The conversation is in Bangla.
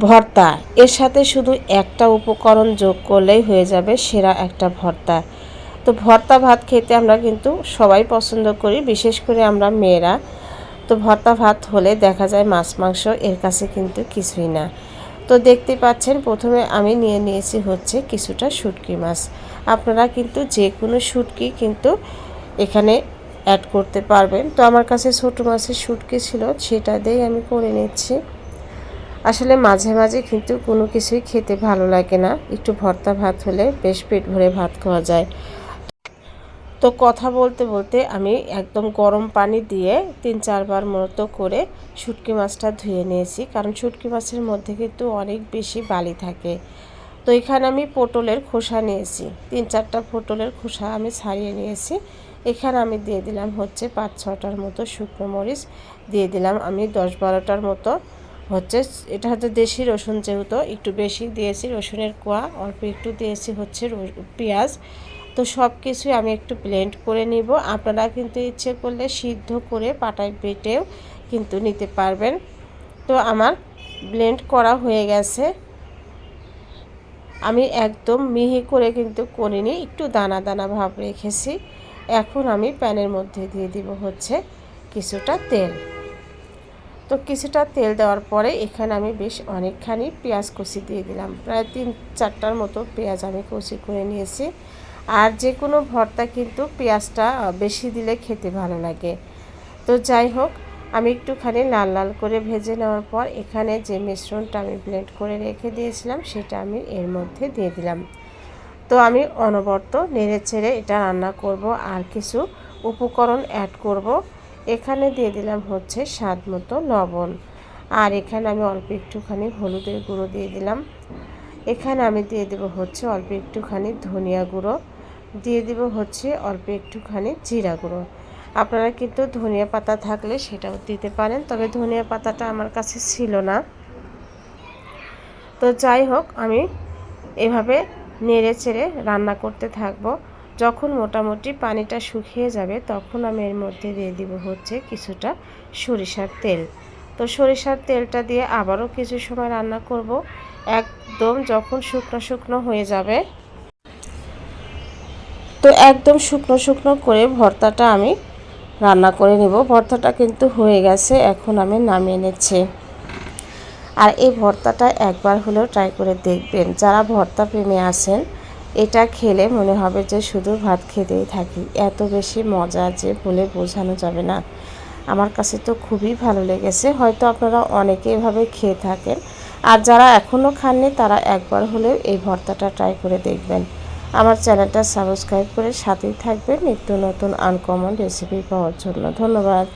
ভর্তা, এর সাথে শুধু একটা উপকরণ যোগ করলেই হয়ে যাবে সেরা একটা ভর্তা। তো ভর্তা ভাত খেতে আমরা কিন্তু সবাই পছন্দ করি, বিশেষ করে আমরা মেয়েরা। তো ভর্তা ভাত হলে দেখা যায় মাছ মাংস এর কাছে কিন্তু কিছুই না। তো দেখতে পাচ্ছেন প্রথমে আমি নিয়ে নিয়েছি হচ্ছে কিছুটা শুটকি মাছ। আপনারা কিন্তু যে কোনো শুটকি কিন্তু এখানে অ্যাড করতে পারবেন। তো আমার কাছে ছোটো মাছের শুটকি ছিল, সেটা দিয়েই আমি করে নিচ্ছি। আসলে মাঝে মাঝে কিন্তু কোনো কিছুই খেতে ভালো লাগে না, একটু ভর্তা ভাত হলে বেশ পেট ভরে ভাত খাওয়া যায়। তো কথা বলতে বলতে আমি একদম গরম পানি দিয়ে 3-4 বার মতো করে শুটকি মাছটা ধুয়ে নিয়েছি, কারণ শুটকি মাছের মধ্যে কিন্তু অনেক বেশি বালি থাকে। তো এখানে আমি পটলের খোসা নিয়েছি, 3-4টা পটলের খোসা আমি ছাড়িয়ে নিয়েছি। এখানে আমি দিয়ে দিলাম হচ্ছে 5-6টার মতো শুকনো মরিচ, দিয়ে দিলাম আমি 10-12টার মতো হচ্ছে, এটা হচ্ছে দেশি রসুন, যেহেতু একটু বেশি দিয়েছি রসুনের কোয়া, অল্প একটু দিয়েছি হচ্ছে পেঁয়াজ। তো সব কিছুই আমি একটু ব্লেন্ড করে নিব। আপনারা কিন্তু ইচ্ছে করলে সিদ্ধ করে পাটায় বেটেও কিন্তু নিতে পারবেন। তো আমার ব্লেন্ড করা হয়ে গেছে, আমি একদম মিহি করে কিন্তু করিনি, একটু দানা দানা ভাব রেখেছি। এখন আমি প্যানের মধ্যে দিয়ে দিব হচ্ছে কিছুটা তেল। তো কিছুটা তেল দেওয়ার পরে এখানে আমি বেশ অনেকখানি পেঁয়াজ কুচি দিয়ে দিলাম, প্রায় 3-4টার মতো পেঁয়াজ আমি কুচি করে নিয়েছি। আর যে কোনো ভর্তা কিন্তু পেঁয়াজটা বেশি দিলে খেতে ভালো লাগে। তো যাই হোক, আমি একটুখানি লাল লাল করে ভেজে নেওয়ার পর এখানে যে মিশ্রণটা আমি ব্লেন্ড করে রেখে দিয়েছিলাম সেটা আমি এর মধ্যে দিয়ে দিলাম। তো আমি অনবরত নেড়ে চেড়ে এটা রান্না করব, আর কিছু উপকরণ অ্যাড করব। এখানে দিয়ে দিলাম হচ্ছে স্বাদ মতো লবণ, আর এখানে আমি অল্প একটুখানি হলুদের গুঁড়ো দিয়ে দিলাম। এখানে আমি দিয়ে দেব হচ্ছে অল্প একটুখানি ধনিয়া গুঁড়ো, দিয়ে দেব হচ্ছে অল্প একটুখানি জিরা গুঁড়ো। আপনারা কিন্তু ধনিয়া পাতা থাকলে সেটাও দিতে পারেন, তবে ধনিয়া পাতাটা আমার কাছে ছিল না। তো যাই হোক, আমি এভাবে নেড়ে চেড়ে রান্না করতে থাকবো। যখন মোটামুটি পানিটা শুকিয়ে যাবে তখন আমি এর মধ্যে দিয়ে দিব হচ্ছে কিছুটা সরিষার তেল। তো সরিষার তেলটা দিয়ে আবারও কিছু সময় রান্না করব, একদম যখন শুকনো শুকনো হয়ে যাবে। তো একদম শুকনো শুকনো করে ভর্তাটা আমি রান্না করে নেব। ভর্তাটা কিন্তু হয়ে গেছে, এখন আমি নামিয়ে নিচ্ছি। আর এই ভর্তাটা একবার হলেও ট্রাই করে দেখবেন, যারা ভর্তা প্রেমী আছেন। এটা খেলে মনে হবে যে শুধু ভাত খেতেই থাকি, এত বেশি মজা যে বলে বোঝানো যাবে না। আমার কাছে তো খুবই ভালো লেগেছে, হয়তো আপনারা অনেকে এভাবে খেয়ে থাকেন। আর যারা এখনও খাননি তারা একবার হলেও এই ভর্তাটা ট্রাই করে দেখবেন। আমার চ্যানেলটা সাবস্ক্রাইব করে সাথেই থাকবেন নিত্য নতুন আনকমন রেসিপি পাওয়ার জন্য। ধন্যবাদ।